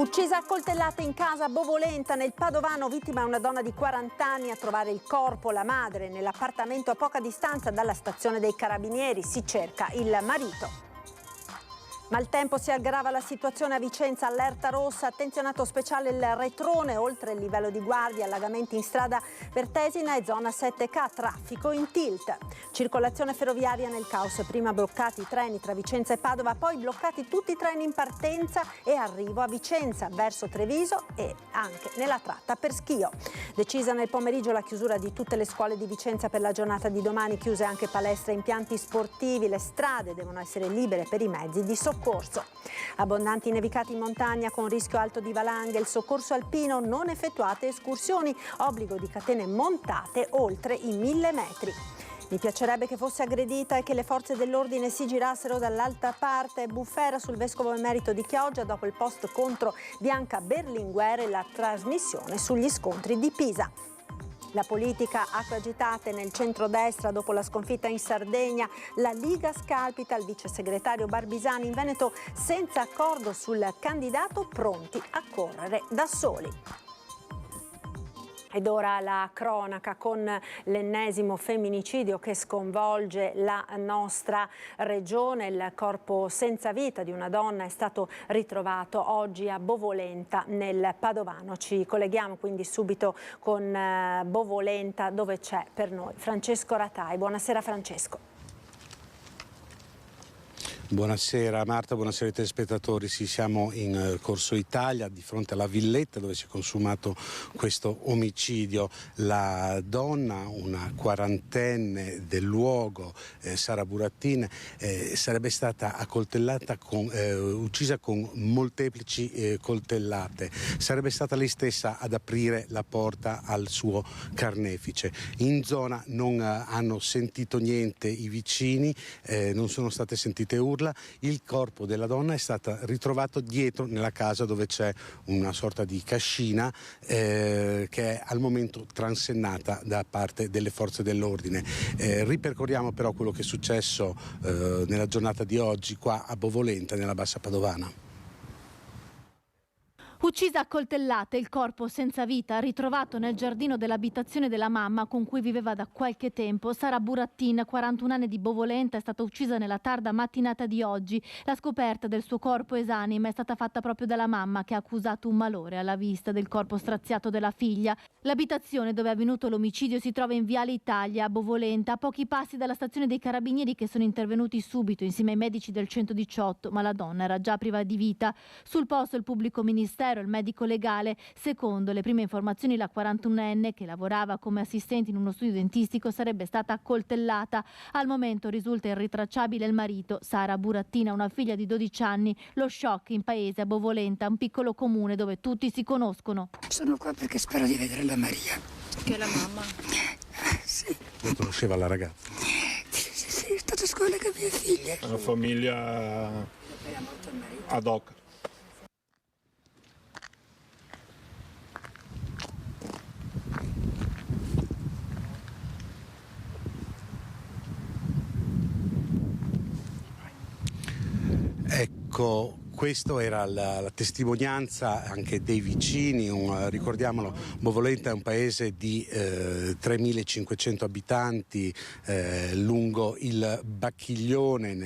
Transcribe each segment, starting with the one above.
Uccisa a coltellate in casa a Bovolenta, nel Padovano, vittima è una donna di 40 anni. A trovare il corpo la madre nell'appartamento a poca distanza dalla stazione dei Carabinieri. Si cerca il marito. Maltempo, si aggrava la situazione a Vicenza, allerta rossa, attenzionato speciale il Retrone, oltre il livello di guardia, allagamenti in strada Vertesina e zona 7K, traffico in tilt. Circolazione ferroviaria nel caos, prima bloccati i treni tra Vicenza e Padova, poi bloccati tutti i treni in partenza e arrivo a Vicenza, verso Treviso e anche nella tratta per Schio. Decisa nel pomeriggio la chiusura di tutte le scuole di Vicenza per la giornata di domani, chiuse anche palestre e impianti sportivi, le strade devono essere libere per i mezzi di soccorso. Abbondanti nevicati in montagna con rischio alto di valanghe, il soccorso alpino, non effettuate escursioni, obbligo di catene montate oltre i 1000 metri. Mi piacerebbe che fosse aggredita e che le forze dell'ordine si girassero dall'altra parte. Bufera sul vescovo emerito di Chioggia dopo il post contro Bianca Berlinguer e la trasmissione sugli scontri di Pisa. La politica, acque agitate nel centrodestra dopo la sconfitta in Sardegna. La Liga scalpita il vice segretario Barbisani. In Veneto senza accordo sul candidato, pronti a correre da soli. Ed ora la cronaca con l'ennesimo femminicidio che sconvolge la nostra regione. Il corpo senza vita di una donna è stato ritrovato oggi a Bovolenta nel Padovano. Ci colleghiamo quindi subito con Bovolenta, dove c'è per noi Francesco Ratai. Buonasera Francesco. Buonasera Marta, buonasera ai telespettatori. Sì, siamo in Corso Italia, di fronte alla villetta dove si è consumato questo omicidio. La donna, una quarantenne del luogo, Sara Burattin, sarebbe stata accoltellata, uccisa con molteplici coltellate. Sarebbe stata lei stessa ad aprire la porta al suo carnefice. In zona non hanno sentito niente i vicini, non sono state sentite urla. Il corpo della donna è stato ritrovato dietro nella casa, dove c'è una sorta di cascina che è al momento transennata da parte delle forze dell'ordine. Ripercorriamo però quello che è successo nella giornata di oggi qua a Bovolenta, nella Bassa Padovana. Uccisa a coltellate, il corpo senza vita ritrovato nel giardino dell'abitazione della mamma con cui viveva da qualche tempo. Sara Burattin, 41 anni, di Bovolenta, è stata uccisa nella tarda mattinata di oggi. La scoperta del suo corpo esanime è stata fatta proprio dalla mamma, che ha accusato un malore alla vista del corpo straziato della figlia. L'abitazione dove è avvenuto l'omicidio si trova in Viale Italia, a Bovolenta, a pochi passi dalla stazione dei Carabinieri, che sono intervenuti subito insieme ai medici del 118, ma la donna era già priva di vita. Sul posto il pubblico ministero, il medico legale. Secondo le prime informazioni, la 41enne, che lavorava come assistente in uno studio dentistico, sarebbe stata accoltellata. Al momento risulta irritracciabile il marito. Sara Burattin ha una figlia di 12 anni. Lo shock in paese, a Bovolenta, un piccolo comune dove tutti si conoscono. Sono qua perché spero di vedere la Maria. Che è la mamma? Sì. Non conosceva la ragazza? Sì, è stata a scuola con mia figlia. Una famiglia ad hoc. Ecco, questa era la testimonianza anche dei vicini. Ricordiamolo, Bovolenta è un paese di 3.500 abitanti lungo il Bacchiglione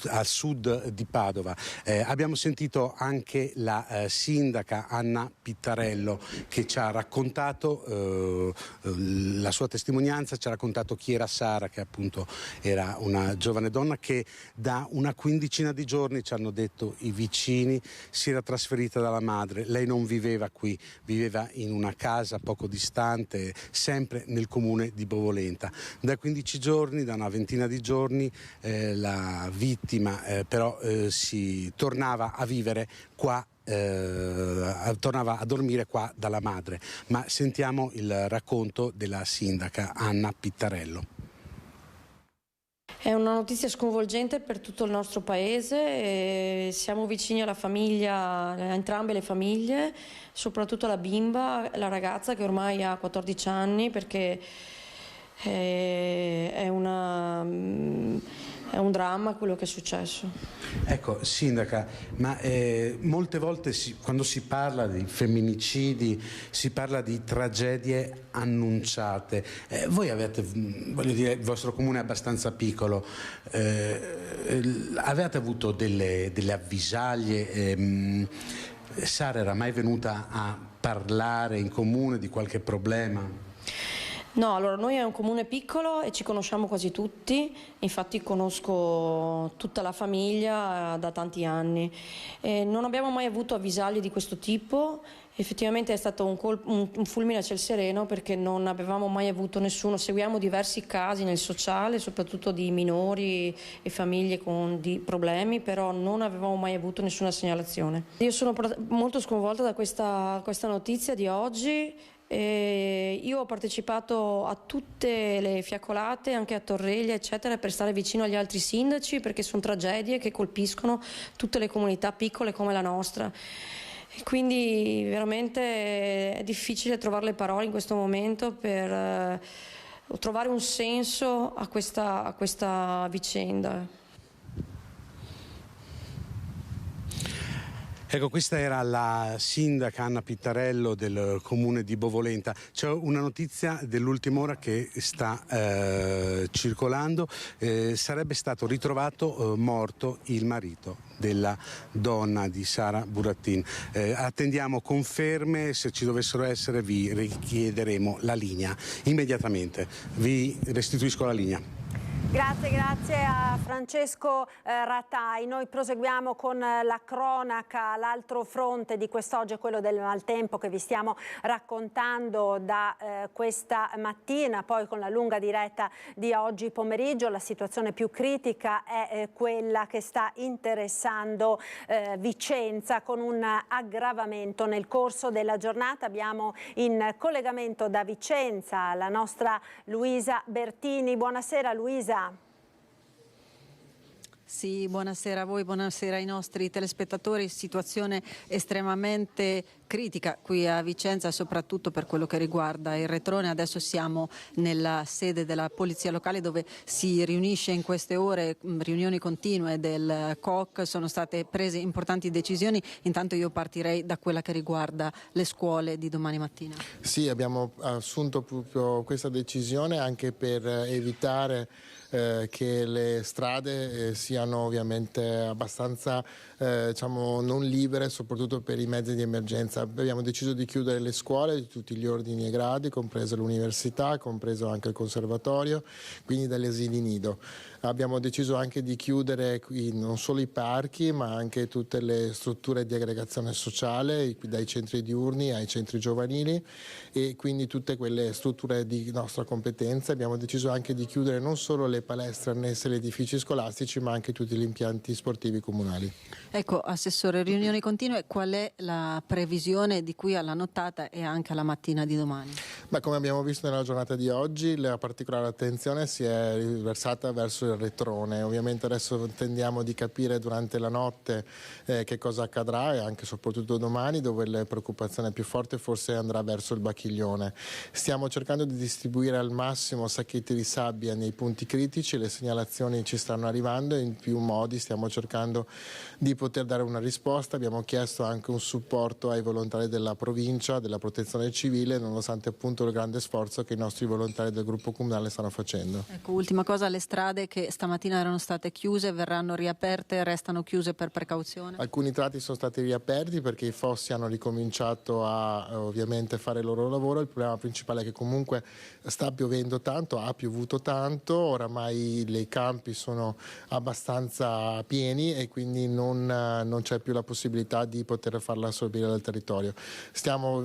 a sud di Padova. Abbiamo sentito anche la sindaca Anna Pittarello, che ci ha raccontato la sua testimonianza, ci ha raccontato chi era Sara, che appunto era una giovane donna che da una quindicina di giorni, ci hanno detto i vicini, si era trasferita dalla madre. Lei non viveva qui, viveva in una casa poco distante, sempre nel comune di Bovolenta. Da 15 giorni, da una ventina di giorni, la vittima però si tornava a vivere qua, tornava a dormire qua dalla madre. Ma sentiamo il racconto della sindaca Anna Pittarello. È una notizia sconvolgente per tutto il nostro paese. E siamo vicini alla famiglia, a entrambe le famiglie, soprattutto alla bimba, la ragazza che ormai ha 14 anni, perché è una è un dramma quello che è successo. Ecco, sindaca, ma molte volte quando si parla di femminicidi si parla di tragedie annunciate. Voi avete, voglio dire, il vostro comune è abbastanza piccolo, avete avuto delle avvisaglie? Sara era mai venuta a parlare in comune di qualche problema? No, allora noi è un comune piccolo e ci conosciamo quasi tutti, infatti conosco tutta la famiglia da tanti anni. Non abbiamo mai avuto avvisaglie di questo tipo, effettivamente è stato un fulmine a ciel sereno perché non avevamo mai avuto nessuno, seguiamo diversi casi nel sociale, soprattutto di minori e famiglie con problemi, però non avevamo mai avuto nessuna segnalazione. Io sono molto sconvolta da questa notizia di oggi. Io ho partecipato a tutte le fiaccolate, anche a Torreglia eccetera, per stare vicino agli altri sindaci, perché sono tragedie che colpiscono tutte le comunità piccole come la nostra. E quindi veramente è difficile trovare le parole in questo momento per trovare un senso a questa vicenda. Ecco, questa era la sindaca Anna Pittarello del comune di Bovolenta. C'è una notizia dell'ultima ora che sta circolando. Sarebbe stato ritrovato morto il marito della donna di Sara Burattin. Attendiamo conferme, se ci dovessero essere vi richiederemo la linea immediatamente. Vi restituisco la linea. Grazie a Francesco Ratai. Noi proseguiamo con la cronaca. L'altro fronte di quest'oggi è quello del maltempo che vi stiamo raccontando da questa mattina, poi con la lunga diretta di oggi pomeriggio. La situazione più critica è quella che sta interessando Vicenza, con un aggravamento nel corso della giornata. Abbiamo in collegamento da Vicenza la nostra Luisa Bertini. Buonasera Luisa. Sì, buonasera a voi, buonasera ai nostri telespettatori. Situazione estremamente critica qui a Vicenza, soprattutto per quello che riguarda il Retrone. Adesso siamo nella sede della Polizia Locale dove si riunisce in queste ore, riunioni continue del COC, sono state prese importanti decisioni. Intanto io partirei da quella che riguarda le scuole di domani mattina. Sì, abbiamo assunto proprio questa decisione anche per evitare che le strade siano ovviamente abbastanza diciamo non libere, soprattutto per i mezzi di emergenza. Abbiamo deciso di chiudere le scuole di tutti gli ordini e gradi, compreso l'università, compreso anche il conservatorio, quindi dagli asili nido. Abbiamo deciso anche di chiudere qui non solo i parchi, ma anche tutte le strutture di aggregazione sociale, dai centri diurni ai centri giovanili, e quindi tutte quelle strutture di nostra competenza. Abbiamo deciso anche di chiudere non solo le palestre annesse agli edifici scolastici, ma anche tutti gli impianti sportivi comunali. Ecco, Assessore, riunioni continue, qual è la previsione di qui alla nottata e anche alla mattina di domani? Ma come abbiamo visto nella giornata di oggi, la particolare attenzione si è riversata verso il Retrone. Ovviamente adesso tendiamo di capire durante la notte che cosa accadrà, e anche soprattutto domani, dove la preoccupazione più forte forse andrà verso il Bacchiglione. Stiamo cercando di distribuire al massimo sacchetti di sabbia nei punti critici, le segnalazioni ci stanno arrivando e in più modi stiamo cercando di poter dare una risposta. Abbiamo chiesto anche un supporto ai volontari della provincia, della protezione civile, nonostante appunto il grande sforzo che i nostri volontari del gruppo comunale stanno facendo. Ecco, ultima cosa, le strade che stamattina erano state chiuse verranno riaperte, restano chiuse per precauzione? Alcuni tratti sono stati riaperti perché i fossi hanno ricominciato a ovviamente fare il loro lavoro. Il problema principale è che comunque sta piovendo tanto, ha piovuto tanto, oramai i campi sono abbastanza pieni e quindi non c'è più la possibilità di poter farla assorbire dal territorio. Stiamo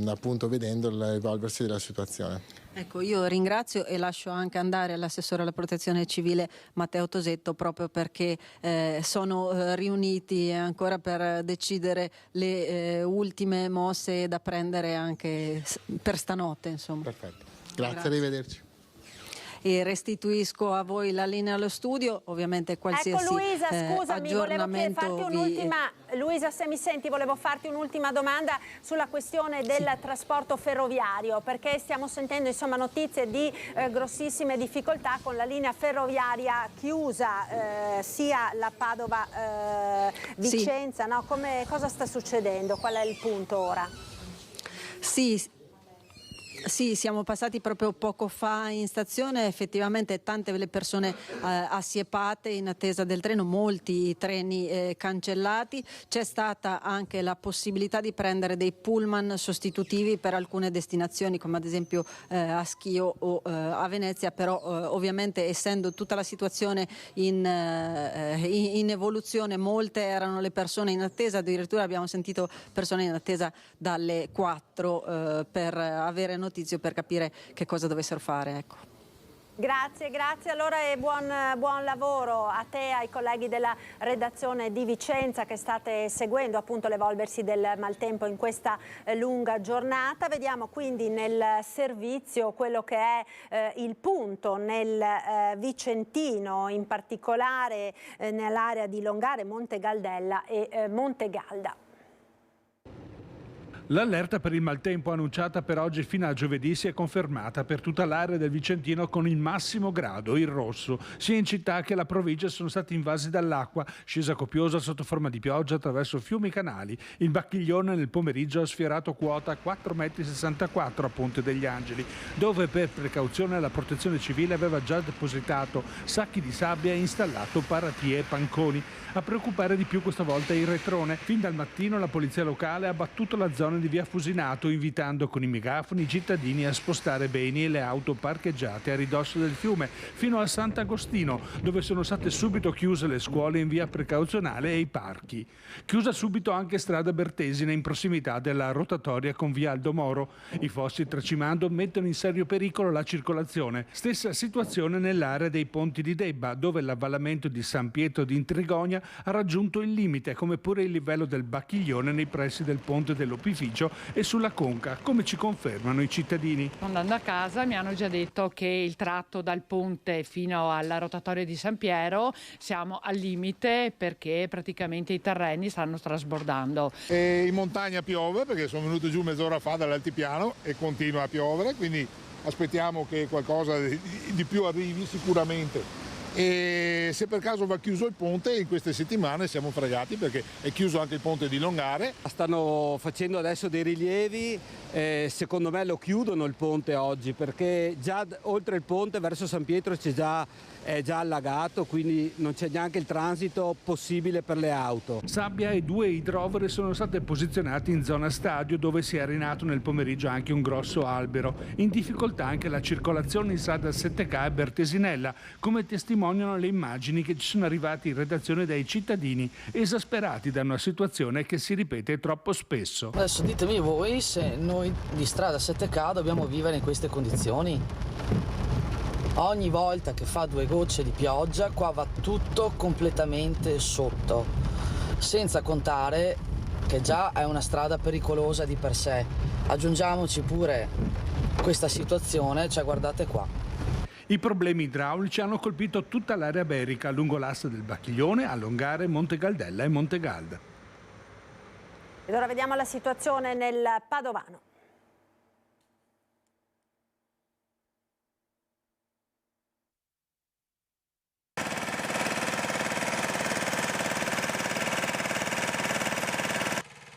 appunto vedendo l'evolversi della situazione. Ecco, io ringrazio e lascio anche andare all'assessore alla protezione civile Matteo Tosetto, proprio perché sono riuniti ancora per decidere le ultime mosse da prendere anche per stanotte, insomma. Perfetto, grazie. Arrivederci. e restituisco a voi la linea allo studio. Ovviamente qualsiasi ecco Luisa, scusami, aggiornamento Luisa, se mi senti, volevo farti un'ultima domanda sulla questione del trasporto ferroviario, perché stiamo sentendo insomma notizie di grossissime difficoltà con la linea ferroviaria chiusa, sia la Padova-Vicenza, no? Cosa sta succedendo? Qual è il punto ora? Sì, siamo passati proprio poco fa in stazione, effettivamente tante le persone assiepate in attesa del treno, molti treni cancellati. C'è stata anche la possibilità di prendere dei pullman sostitutivi per alcune destinazioni, come ad esempio a Schio o a Venezia, però ovviamente essendo tutta la situazione in evoluzione, molte erano le persone in attesa, addirittura abbiamo sentito persone in attesa dalle 4 per avere notizie, per capire che cosa dovessero fare. Ecco. Grazie allora e buon lavoro a te, ai colleghi della redazione di Vicenza che state seguendo appunto l'evolversi del maltempo in questa lunga giornata. Vediamo quindi nel servizio quello che è il punto nel Vicentino, in particolare nell'area di Longare, Monte Galdella e Monte Galda. L'allerta per il maltempo annunciata per oggi fino a giovedì si è confermata per tutta l'area del Vicentino con il massimo grado, il rosso. Sia in città che la provincia sono stati invasi dall'acqua, scesa copiosa sotto forma di pioggia attraverso fiumi e canali. Il Bacchiglione nel pomeriggio ha sfiorato quota 4,64 m a Ponte degli Angeli, dove per precauzione la protezione civile aveva già depositato sacchi di sabbia e installato paratie e panconi. A preoccupare di più questa volta il retrone. Fin dal mattino la polizia locale ha battuto la zona di via Fusinato, invitando con i megafoni i cittadini a spostare beni e le auto parcheggiate a ridosso del fiume fino a Sant'Agostino, dove sono state subito chiuse le scuole in via precauzionale e i parchi. Chiusa subito anche strada Bertesina in prossimità della rotatoria con via Aldo Moro. I fossi tracimando mettono in serio pericolo la circolazione. Stessa situazione nell'area dei ponti di Debba, dove l'avvallamento di San Pietro di Intrigonia ha raggiunto il limite, come pure il livello del Bacchiglione nei pressi del ponte dell'Opificio e sulla Conca, come ci confermano i cittadini. Andando a casa mi hanno già detto che il tratto dal ponte fino alla rotatoria di San Piero siamo al limite perché praticamente i terreni stanno trasbordando. E in montagna piove perché sono venuto giù mezz'ora fa dall'altipiano e continua a piovere, quindi aspettiamo che qualcosa di più arrivi sicuramente. E se per caso va chiuso il ponte, in queste settimane siamo fregati perché è chiuso anche il ponte di Longare. Stanno facendo adesso dei rilievi, secondo me lo chiudono il ponte oggi perché già oltre il ponte verso San Pietro è già allagato, quindi non c'è neanche il transito possibile per le auto. Sabbia e 2 idrovore sono state posizionate in zona stadio, dove si è rinato nel pomeriggio anche un grosso albero. In difficoltà anche la circolazione in strada 7K e Bertesinella, come testimoniano le immagini che ci sono arrivate in redazione dai cittadini esasperati da una situazione che si ripete troppo spesso. Adesso ditemi voi se noi di strada 7K dobbiamo vivere in queste condizioni. Ogni volta che fa 2 gocce di pioggia qua va tutto completamente sotto, senza contare che già è una strada pericolosa di per sé. Aggiungiamoci pure questa situazione, cioè guardate qua. I problemi idraulici hanno colpito tutta l'area berica lungo l'asse del Bacchiglione, a Longare, Monte Galdella e Monte Galda. Ed ora vediamo la situazione nel Padovano.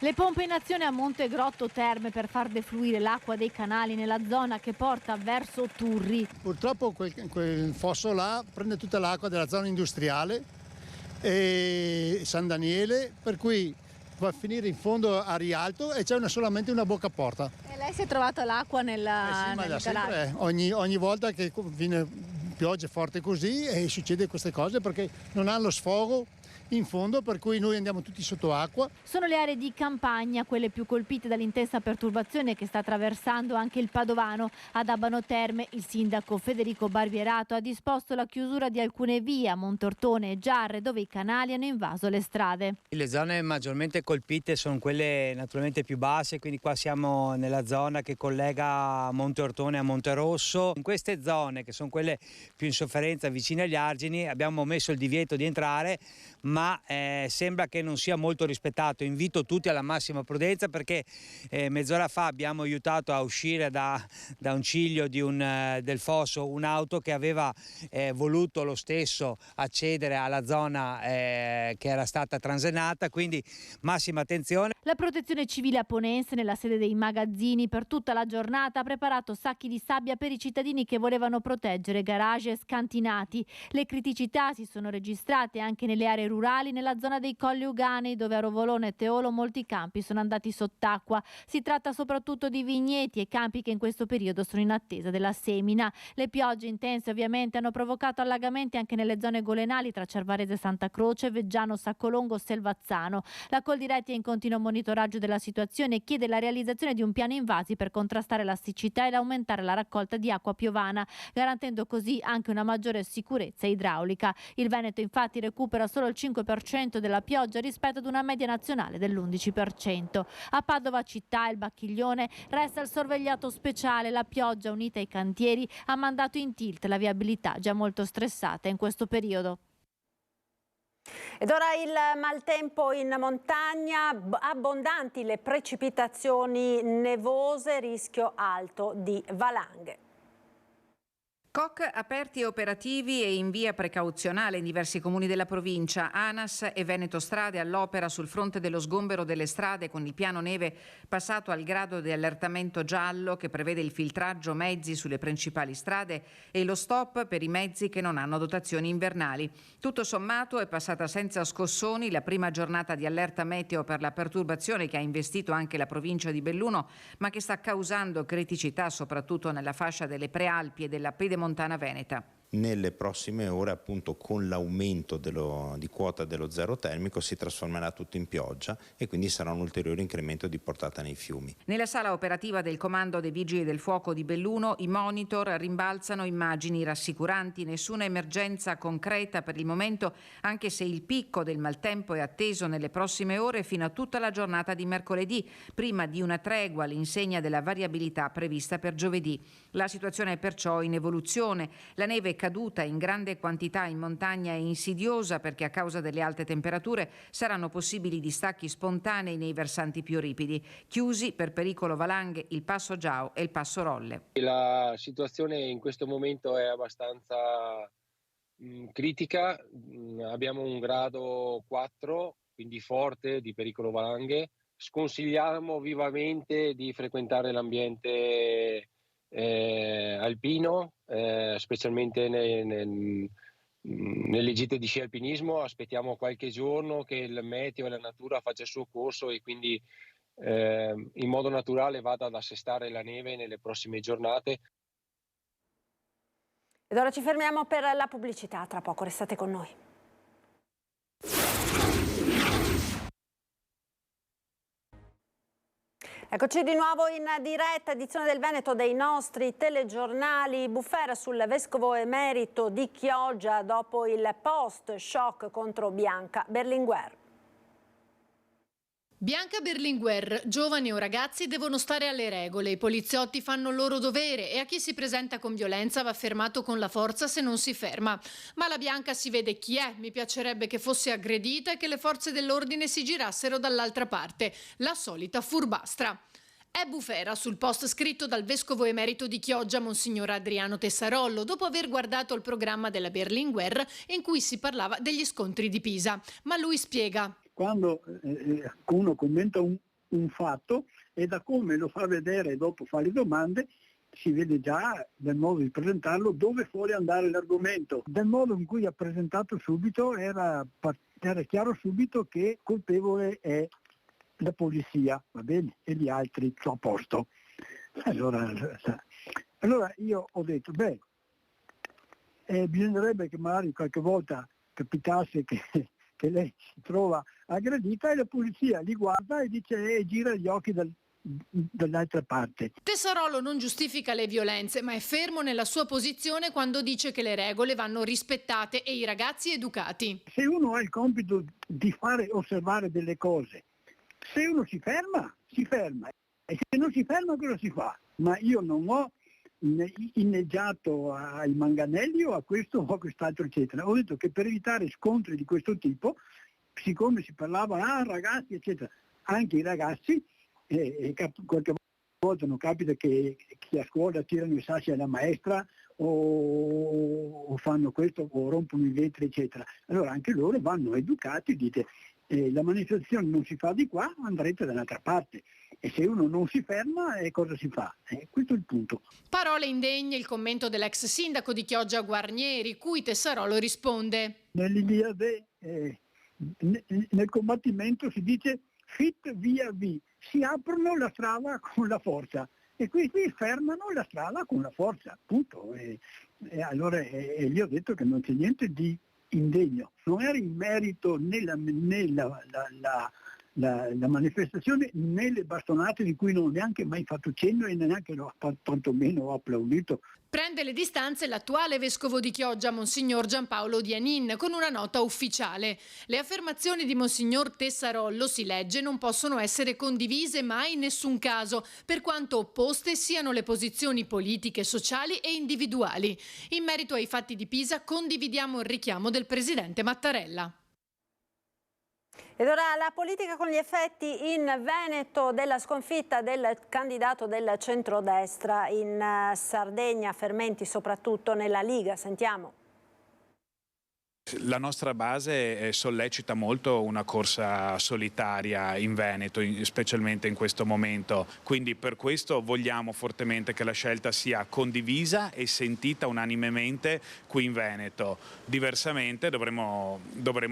Le pompe in azione a Monte Grotto Terme per far defluire l'acqua dei canali nella zona che porta verso Turri. Purtroppo quel fosso là prende tutta l'acqua della zona industriale e San Daniele, per cui va a finire in fondo a Rialto e c'è solamente una bocca porta. E lei si è trovata l'acqua Sì, ma da sempre, ogni volta che viene pioggia forte così succede queste cose perché non hanno lo sfogo in fondo, per cui noi andiamo tutti sotto acqua. Sono le aree di campagna, quelle più colpite dall'intensa perturbazione che sta attraversando anche il Padovano. Ad Abano Terme il sindaco Federico Barbierato ha disposto la chiusura di alcune vie a Montortone e Giarre, dove i canali hanno invaso le strade. Le zone maggiormente colpite sono quelle naturalmente più basse, quindi qua siamo nella zona che collega Monte Ortone a Monte Rosso. In queste zone, che sono quelle più in sofferenza vicine agli argini, abbiamo messo il divieto di entrare, ma sembra che non sia molto rispettato. Invito tutti alla massima prudenza, perché mezz'ora fa abbiamo aiutato a uscire da un ciglio del fosso un'auto che aveva voluto lo stesso accedere alla zona che era stata transenata, quindi massima attenzione. La Protezione Civile aponense, nella sede dei magazzini, per tutta la giornata ha preparato sacchi di sabbia per i cittadini che volevano proteggere garage scantinati. Le criticità si sono registrate anche nelle aree rurali, nella zona dei Colli Uganei, dove a Rovolone e Teolo molti campi sono andati sott'acqua. Si tratta soprattutto di vigneti e campi che in questo periodo sono in attesa della semina. Le piogge intense ovviamente hanno provocato allagamenti anche nelle zone golenali tra Cervarese e Santa Croce, Veggiano, Saccolongo, Selvazzano. La Coldiretti è in continuo monitoraggio della situazione e chiede la realizzazione di un piano invasi per contrastare la siccità ed aumentare la raccolta di acqua piovana, garantendo così anche una maggiore sicurezza idraulica. Il Veneto infatti recupera solo il 5% della pioggia rispetto ad una media nazionale dell'11%. A Padova città, il Bacchiglione, resta il sorvegliato speciale. La pioggia unita ai cantieri ha mandato in tilt la viabilità già molto stressata in questo periodo. Ed ora il maltempo in montagna, abbondanti le precipitazioni nevose, rischio alto di valanghe. COC aperti e operativi e in via precauzionale in diversi comuni della provincia. ANAS e Veneto Strade all'opera sul fronte dello sgombero delle strade, con il piano neve passato al grado di allertamento giallo che prevede il filtraggio mezzi sulle principali strade e lo stop per i mezzi che non hanno dotazioni invernali. Tutto sommato è passata senza scossoni la prima giornata di allerta meteo per la perturbazione che ha investito anche la provincia di Belluno, ma che sta causando criticità soprattutto nella fascia delle Prealpi e della Pedemontana veneta. Nelle prossime ore, appunto, con l'aumento di quota dello zero termico si trasformerà tutto in pioggia e quindi sarà un ulteriore incremento di portata nei fiumi. Nella sala operativa del Comando dei Vigili del Fuoco di Belluno i monitor rimbalzano immagini rassicuranti, nessuna emergenza concreta per il momento, anche se il picco del maltempo è atteso nelle prossime ore fino a tutta la giornata di mercoledì, prima di una tregua all'insegna della variabilità prevista per giovedì. La situazione è perciò in evoluzione. La neve caduta in grande quantità in montagna è insidiosa, perché a causa delle alte temperature saranno possibili distacchi spontanei nei versanti più ripidi. Chiusi per pericolo valanghe il passo Giao e il passo Rolle. La situazione in questo momento è abbastanza critica. Abbiamo un grado 4, quindi forte, di pericolo valanghe. Sconsigliamo vivamente di frequentare l'ambiente alpino, specialmente nelle gite di sci alpinismo. Aspettiamo qualche giorno che il meteo e la natura faccia il suo corso e quindi in modo naturale vada ad assestare la neve nelle prossime giornate. Ed ora ci fermiamo per la pubblicità, tra poco restate con noi. Eccoci di nuovo in diretta, edizione del Veneto dei nostri telegiornali. Bufera sul vescovo emerito di Chioggia dopo il post-shock contro Bianca Berlinguer. Bianca Berlinguer, giovani o ragazzi devono stare alle regole, i poliziotti fanno il loro dovere e a chi si presenta con violenza va fermato con la forza se non si ferma. Ma la Bianca si vede chi è, mi piacerebbe che fosse aggredita e che le forze dell'ordine si girassero dall'altra parte, la solita furbastra. È bufera sul post scritto dal vescovo emerito di Chioggia, Monsignor Adriano Tessarollo, dopo aver guardato il programma della Berlinguer in cui si parlava degli scontri di Pisa. Ma lui spiega. Quando uno commenta un fatto e da come lo fa vedere e dopo fa le domande, si vede già nel modo di presentarlo dove vuole andare l'argomento. Del modo in cui ha presentato subito era chiaro subito che colpevole è la polizia, va bene? E gli altri sono a posto. Allora io ho detto, bisognerebbe che magari qualche volta capitasse che che lei si trova aggredita, e la polizia li guarda e dice e gira gli occhi dall'altra parte. Tessarolo non giustifica le violenze, ma è fermo nella sua posizione quando dice che le regole vanno rispettate e i ragazzi educati. Se uno ha il compito di fare osservare delle cose, se uno si ferma, e se non si ferma cosa si fa? Ma io non ho inneggiato ai manganelli o a questo o a quest'altro eccetera. Ho detto che per evitare scontri di questo tipo, siccome si parlava ragazzi eccetera, anche i ragazzi, qualche volta non capita che a scuola tirano i sassi alla maestra o fanno questo o rompono i vetri eccetera, allora anche loro vanno educati, dite la manifestazione non si fa di qua, andrete da un'altra parte, e se uno non si ferma cosa si fa? Questo è il punto. Parole indegne il commento dell'ex sindaco di Chioggia Guarnieri, cui Tessarolo risponde. Nell'Iliade nel combattimento si dice fit via vi, si aprono la strada con la forza e questi fermano la strada con la forza, punto. E allora gli ho detto che non c'è niente di indegno, non era in merito né la manifestazione né le bastonate di cui non ho neanche mai fatto cenno e neanche tantomeno ho applaudito. Prende le distanze l'attuale vescovo di Chioggia, Monsignor Giampaolo Dianin, con una nota ufficiale. Le affermazioni di Monsignor Tessarollo, si legge, non possono essere condivise mai in nessun caso, per quanto opposte siano le posizioni politiche, sociali e individuali. In merito ai fatti di Pisa condividiamo il richiamo del presidente Mattarella. Ed ora la politica con gli effetti in Veneto della sconfitta del candidato del centrodestra, in Sardegna, fermenti soprattutto nella Liga. Sentiamo. La nostra base sollecita molto una corsa solitaria in Veneto, specialmente in questo momento, quindi per questo vogliamo fortemente che la scelta sia condivisa e sentita unanimemente qui in Veneto. Diversamente dovremo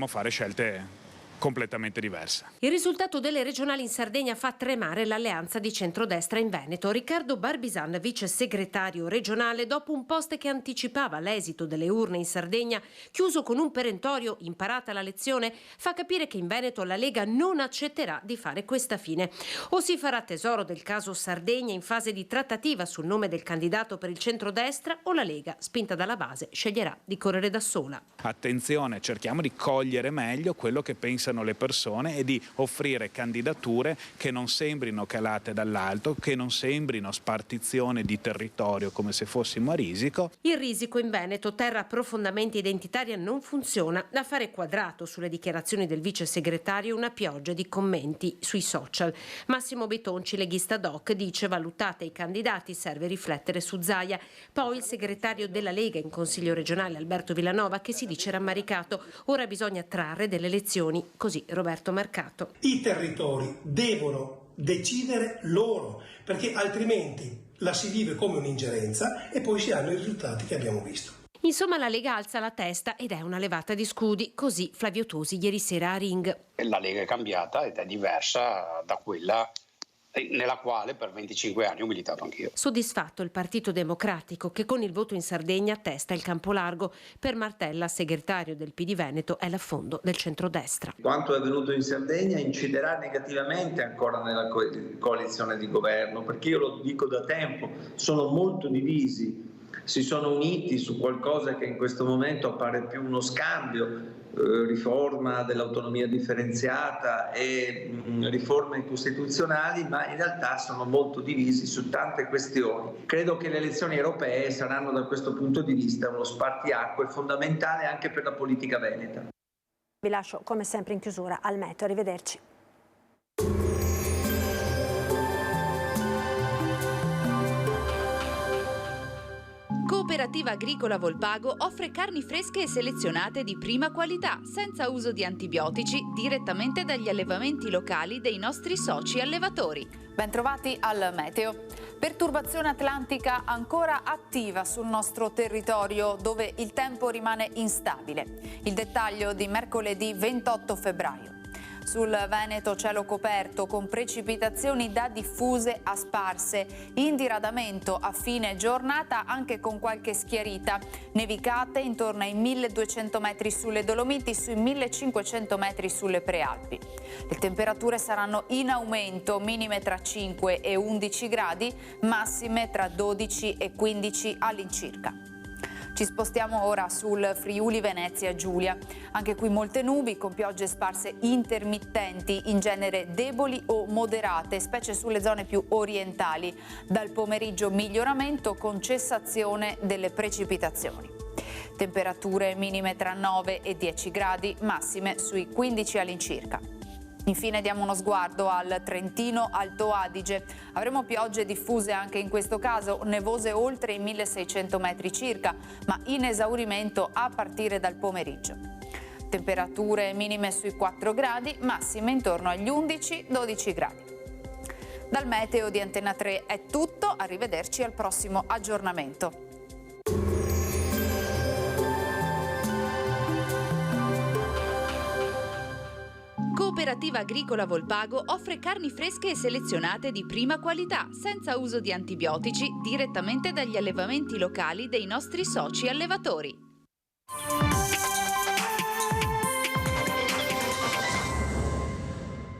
fare scelte completamente diversa. Il risultato delle regionali in Sardegna fa tremare l'alleanza di centrodestra in Veneto. Riccardo Barbisan, vice segretario regionale, dopo un post che anticipava l'esito delle urne in Sardegna, chiuso con un perentorio imparata la lezione, fa capire che in Veneto la Lega non accetterà di fare questa fine. O si farà tesoro del caso Sardegna in fase di trattativa sul nome del candidato per il centrodestra, o la Lega, spinta dalla base, sceglierà di correre da sola. Attenzione, cerchiamo di cogliere meglio quello che pensano le persone e di offrire candidature che non sembrino calate dall'alto, che non sembrino spartizione di territorio come se fossimo a risico. Il risico in Veneto, terra profondamente identitaria, non funziona. A fare quadrato sulle dichiarazioni del vice segretario una pioggia di commenti sui social. Massimo Betonci, leghista doc, dice: valutate i candidati, serve riflettere su Zaia. Poi il segretario della Lega in Consiglio regionale Alberto Villanova, che si dice rammaricato. Ora bisogna trarre delle lezioni. Così Roberto Mercato. I territori devono decidere loro, perché altrimenti la si vive come un'ingerenza e poi si hanno i risultati che abbiamo visto. Insomma, la Lega alza la testa ed è una levata di scudi, così Flavio Tosi ieri sera a Ring. La Lega è cambiata ed è diversa da quella nella quale per 25 anni ho militato anch'io. Soddisfatto il Partito Democratico, che con il voto in Sardegna testa il campo largo. Per Martella, segretario del PD Veneto, è l'affondo del centrodestra. Quanto è avvenuto in Sardegna inciderà negativamente ancora nella coalizione di governo, perché io lo dico da tempo, sono molto divisi, si sono uniti su qualcosa che in questo momento appare più uno scambio, riforma dell'autonomia differenziata e riforme costituzionali, ma in realtà sono molto divisi su tante questioni. Credo che le elezioni europee saranno da questo punto di vista uno spartiacque fondamentale anche per la politica veneta. Vi lascio come sempre in chiusura al meteo, arrivederci. Cooperativa Agricola Volpago offre carni fresche e selezionate di prima qualità, senza uso di antibiotici, direttamente dagli allevamenti locali dei nostri soci allevatori. Bentrovati al meteo. Perturbazione atlantica ancora attiva sul nostro territorio, dove il tempo rimane instabile. Il dettaglio di mercoledì 28 febbraio. Sul Veneto cielo coperto con precipitazioni da diffuse a sparse, in diradamento a fine giornata anche con qualche schiarita, nevicate intorno ai 1200 metri sulle Dolomiti, sui 1500 metri sulle Prealpi. Le temperature saranno in aumento, minime tra 5 e 11 gradi, massime tra 12 e 15 all'incirca. Ci spostiamo ora sul Friuli Venezia Giulia. Anche qui molte nubi con piogge sparse intermittenti, in genere deboli o moderate, specie sulle zone più orientali. Dal pomeriggio miglioramento con cessazione delle precipitazioni. Temperature minime tra 9 e 10 gradi, massime sui 15 all'incirca. Infine diamo uno sguardo al Trentino Alto Adige. Avremo piogge diffuse anche in questo caso, nevose oltre i 1600 metri circa, ma in esaurimento a partire dal pomeriggio. Temperature minime sui 4 gradi, massime intorno agli 11-12 gradi. Dal meteo di Antena 3 è tutto, arrivederci al prossimo aggiornamento. Cooperativa Agricola Volpago offre carni fresche e selezionate di prima qualità, senza uso di antibiotici, direttamente dagli allevamenti locali dei nostri soci allevatori.